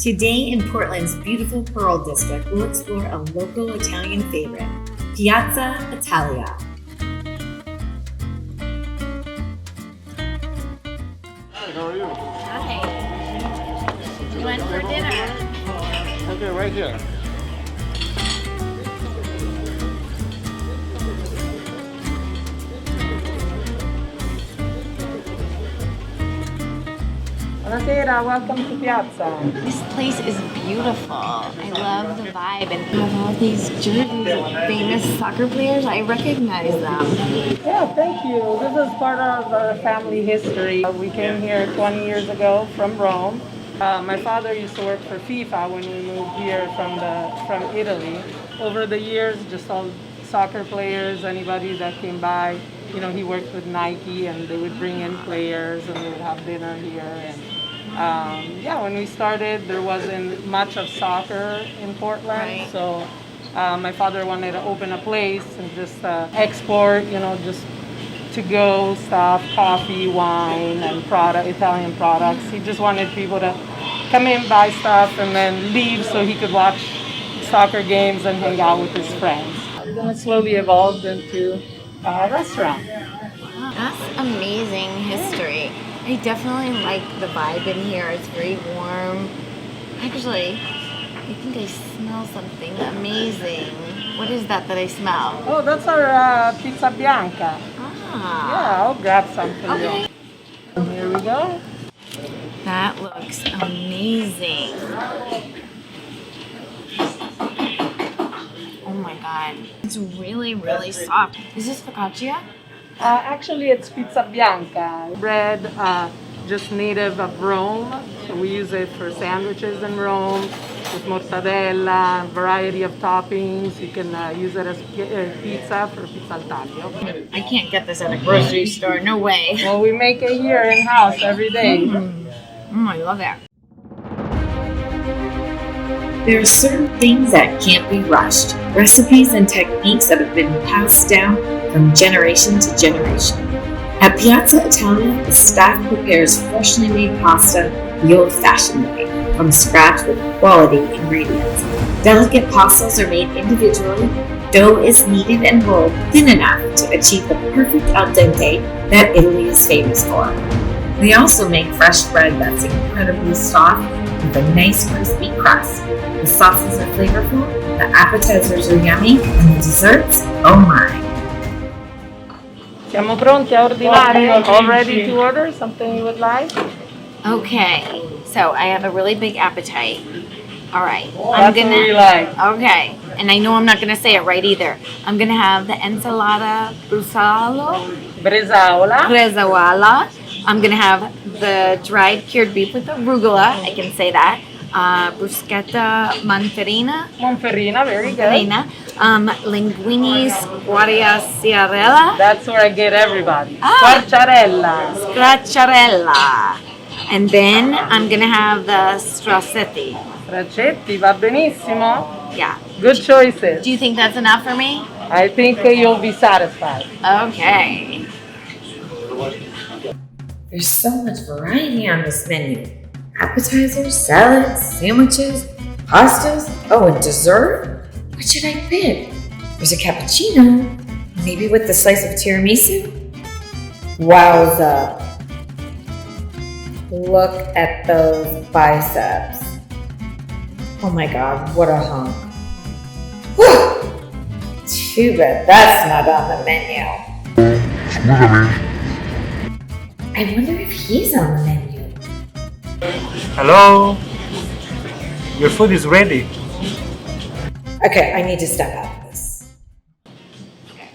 Today in Portland's beautiful Pearl District, we'll explore a local Italian favorite, Piazza Italia. Hi, how are you? Hi. You went for dinner. Okay, right here. Buonasera, welcome to Piazza. This place is beautiful. I love the vibe, and you have all these jerseys of famous soccer players. I recognize them. Yeah, thank you. This is part of our family history. We came here 20 years ago from Rome. My father used to work for FIFA when we moved here from Italy. Over the years, just all soccer players, anybody that came by, you know, he worked with Nike, and they would bring in players, and they would have dinner here. And yeah, when we started, there wasn't much of soccer in Portland, Right. so my father wanted to open a place and just export, you know, just to-go stuff, coffee, wine, and Italian products. He just wanted people to come in, buy stuff, and then leave so he could watch soccer games and hang out with his friends. Then it slowly evolved into a restaurant. That's amazing history. I definitely like the vibe in here. It's very warm. Actually, I think I smell something amazing. What is that I smell? Oh, that's our pizza bianca. Ah. Yeah, I'll grab some for Okay. you. Here we go. That looks amazing. Oh my god. It's really, really soft. Is this focaccia? Actually, it's pizza bianca. Bread, just native of Rome. So we use it for sandwiches in Rome with mortadella, variety of toppings. You can use it as pizza for Piazza Italia. I can't get this at a grocery store. No way. Well, we make it here in-house every day. I love that. There are certain things that can't be rushed, recipes and techniques that have been passed down from generation to generation. At Piazza Italia, the staff prepares freshly made pasta the old-fashioned way, from scratch with quality ingredients. Delicate pastas are made individually. Dough is kneaded and rolled thin enough to achieve the perfect al dente that Italy is famous for. They also make fresh bread that's incredibly soft with a nice crispy crust. The sauces are flavorful, the appetizers are yummy, and the desserts, oh my. Siamo pronti a ordinare? All ready to order? Something you would like? Okay, so I have a really big appetite. All right, That's what we like. Okay, and I know I'm not gonna say it right either. I'm gonna have the ensalada bresaola. I'm gonna have the dried cured beef with arugula. I can say that. Bruschetta monferrina. Monferrina, very good. Linguini squarciarella. That's where I get everybody. Ah. Squarciarella. And then I'm gonna have the stracciati. Straccetti, va benissimo. Yeah. Good choices. Do you think that's enough for me? I think you'll be satisfied. Okay. There's so much variety on this menu. Appetizers, salads, sandwiches, pastas, oh, and dessert? What should I pick? There's a cappuccino, maybe with a slice of tiramisu? Wowza. Look at those biceps. Oh my god, what a hunk. Whew! Too bad that's not on the menu. I wonder if he's on the menu. Hello? Your food is ready. Okay, I need to step out of this.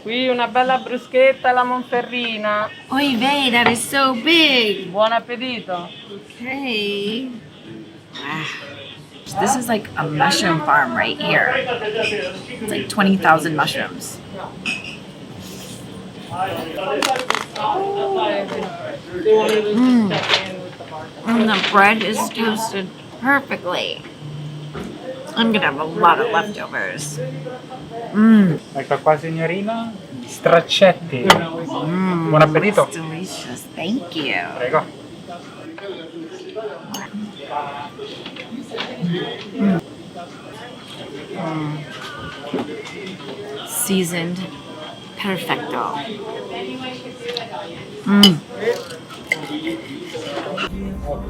Qui una bella bruschetta alla monferrina. Oy vey, that is so big. Buon appetito. Okay. Wow. This is like a mushroom farm right here. It's like 20,000 mushrooms. And the bread is toasted perfectly. I'm gonna have a lot of leftovers. Ecco qua signorina, straccetti. Buon appetito. It's delicious. Thank you. Prego. Seasoned. Perfecto.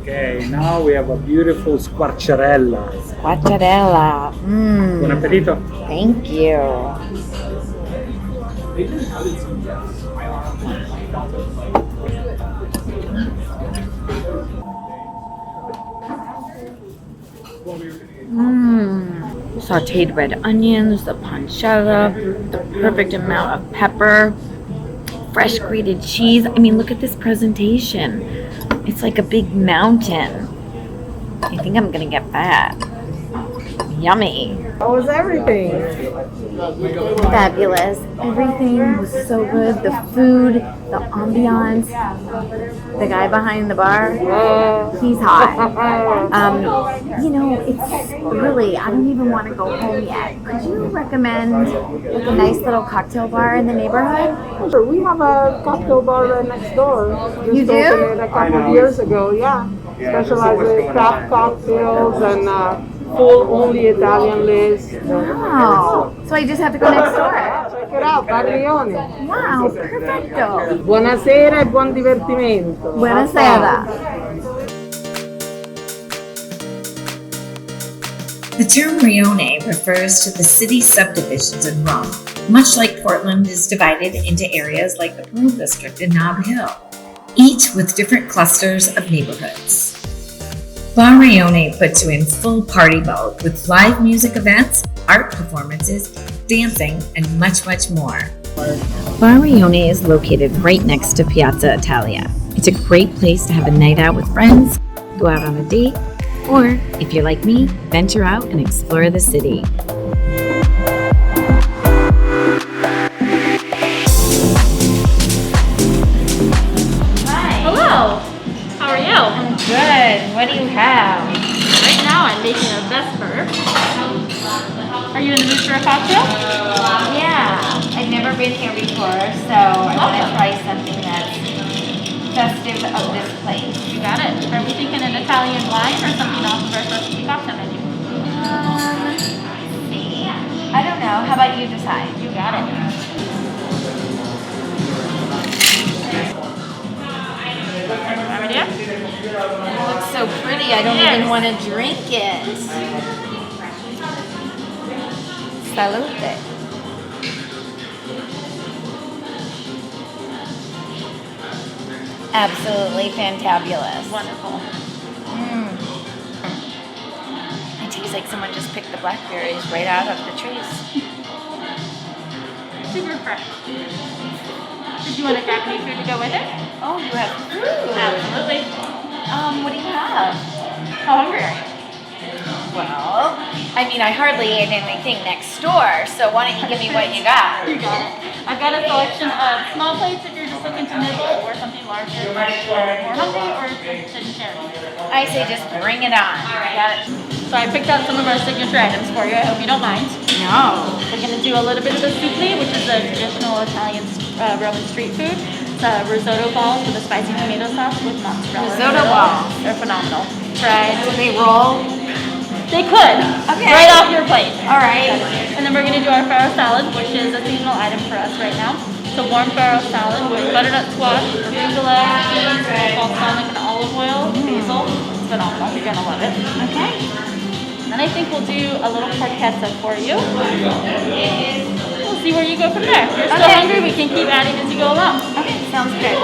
Okay, now we have a beautiful squarciarella. Guacciarella. Buon appetito. Thank you. Sauteed red onions, the pancetta, the perfect amount of pepper, fresh grated cheese. I mean, look at this presentation. It's like a big mountain. I think I'm gonna get that. Yummy. How was everything? Fabulous. Everything was so good. The food, the ambiance, the guy behind the bar, he's hot. You know, it's really, I don't even want to go home yet. Could you recommend like a nice little cocktail bar in the neighborhood? Sure, we have a cocktail bar right next door. Just You do? opened it a couple of years ago, yeah. Specialized in craft cocktails and full only Italian list. Wow. So I just have to go next door. Check it out, Barrione. Wow, perfecto. Buonasera e buon divertimento. Buonasera. The term Rione refers to the city subdivisions in Rome, much like Portland is divided into areas like the Pearl District and Nob Hill, each with different clusters of neighborhoods. Bar Rione puts you in full party mode with live music events, art performances, dancing, and much, much more. Bar Rione is located right next to Piazza Italia. It's a great place to have a night out with friends, go out on a date, or, if you're like me, venture out and explore the city. Hello. How are you? I'm good. What do you have? Right now I'm making a vesper. Are you in the mood for a cocktail? Yeah, I've never been here before, so I want to try something that's festive of this place. You got it. Are we thinking an Italian wine or something off of our specialty cocktail menu? Let's see. I don't know. How about you decide? You got it. Ready? It looks so pretty. I don't even want to drink it. Salute. Absolutely fantabulous. Wonderful. It tastes like someone just picked the blackberries right out of the trees. Super fresh. Did you want a Japanese food to go with it? Oh, you have fruit. Absolutely. What do you have? How hungry are you? Well, I mean, I hardly ate anything next door, so why don't you give me what you got? You got it. I've got a selection of small plates if you're just looking to nibble, or something larger if you're more hungry, or just didn't share. I say just bring it on. I got it. So I picked out some of our signature items for you. I hope you don't mind. No. We're going to do a little bit of the souffle, which is a traditional Italian Roman street food. It's a risotto balls with a spicy tomato sauce with mozzarella. Risotto balls. They're phenomenal. Fried. Do they roll? They could. Okay. Right off your plate. All right. And then we're going to do our farro salad, which is a seasonal item for us right now. It's a warm farro salad with butternut squash, arugula, cheese, balsamic and olive oil, basil. It's phenomenal. You're going to love it. Okay. And I think we'll do a little porchetta for you. We'll see where you go from there. If you're still hungry, we can keep adding as you go along. Okay, sounds good.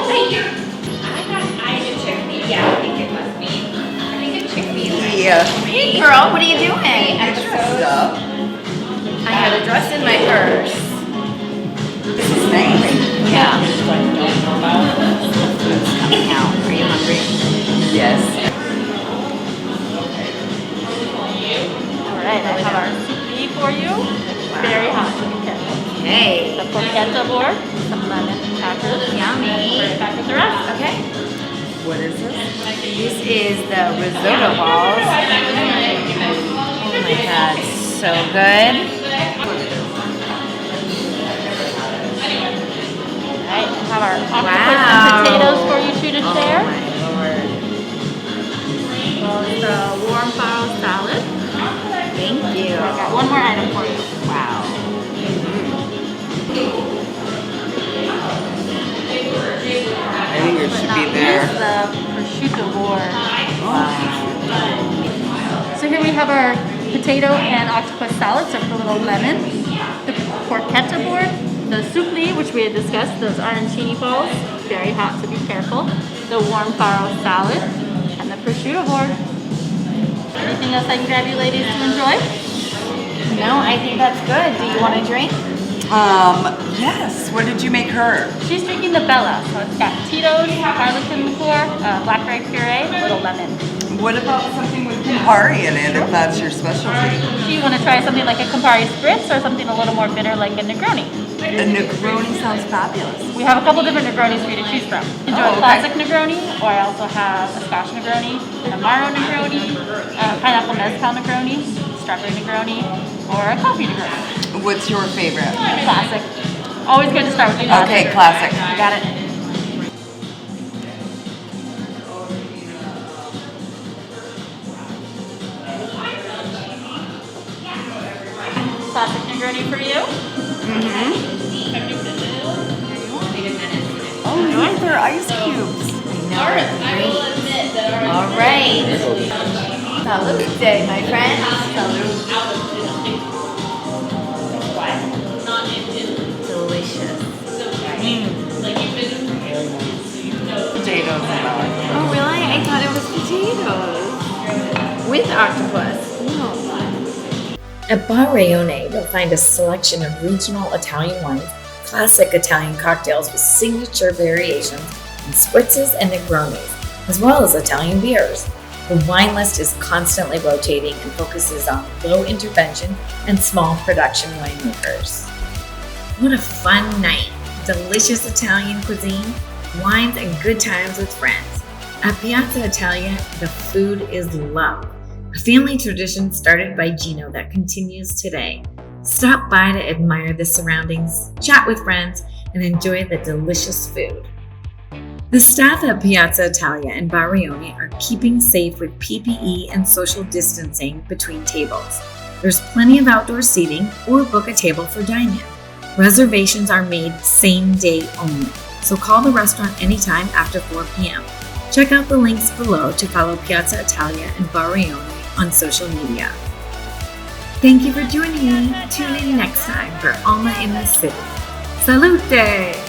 Yeah. Hey girl, what are you doing? Extra stuff. I had a dress in my purse. This is nice. Yeah. It's coming out. Are you hungry? Yes. Alright, I have our soup for you. Very hot. Hey. The porchetta board, some lemon crackers. Yummy. Right back with the rest. Okay. What is this? This is the risotto balls. Oh my god, so good. Alright, we have our octopus and potatoes for you two to share. Oh my lord. The warm farro salad. our potato and octopus salad served with a little lemon, the porchetta board, the soupli, which we had discussed, those arancini balls, very hot, so be careful, the warm farro salad, and the prosciutto board. Anything else I can grab you ladies to enjoy? No, I think that's good. Do you want a drink? Yes. What did you make her? She's drinking the Bella, so it's got Tito's, harlequin liqueur, blackberry puree, a little lemon. What about something with Campari in it, if that's your specialty? Do you want to try something like a Campari Spritz or something a little more bitter like a Negroni? A Negroni sounds fabulous. We have a couple different Negronis for you to choose from. Enjoy a classic Negroni, or I also have a Scotch Negroni, an Amaro Negroni, a pineapple mezcal Negroni, strawberry Negroni, or a coffee Negroni. What's your favorite? Classic. Always good to start with the classic. Okay, classic. You got it. Classic Negroni for you. Oh, nice. They're ice cubes. All right. Salute, my friend. Delicious. Potatoes and melon. Oh, really? I thought it was potatoes. With octopus. No. At Bar Rione, you'll find a selection of regional Italian wines, classic Italian cocktails with signature variations, and spritzes and Negronis, as well as Italian beers. The wine list is constantly rotating and focuses on low intervention and small production winemakers. What a fun night! Delicious Italian cuisine, wines, and good times with friends. At Piazza Italia, the food is love. A family tradition started by Gino that continues today. Stop by to admire the surroundings, chat with friends, and enjoy the delicious food. The staff at Piazza Italia and Barrione are keeping safe with PPE and social distancing between tables. There's plenty of outdoor seating or book a table for dine-in. Reservations are made same day only, so call the restaurant anytime after 4 p.m. Check out the links below to follow Piazza Italia and Barrione on social media. Thank you for joining me. Tune in next time for Alma in the City. Salute!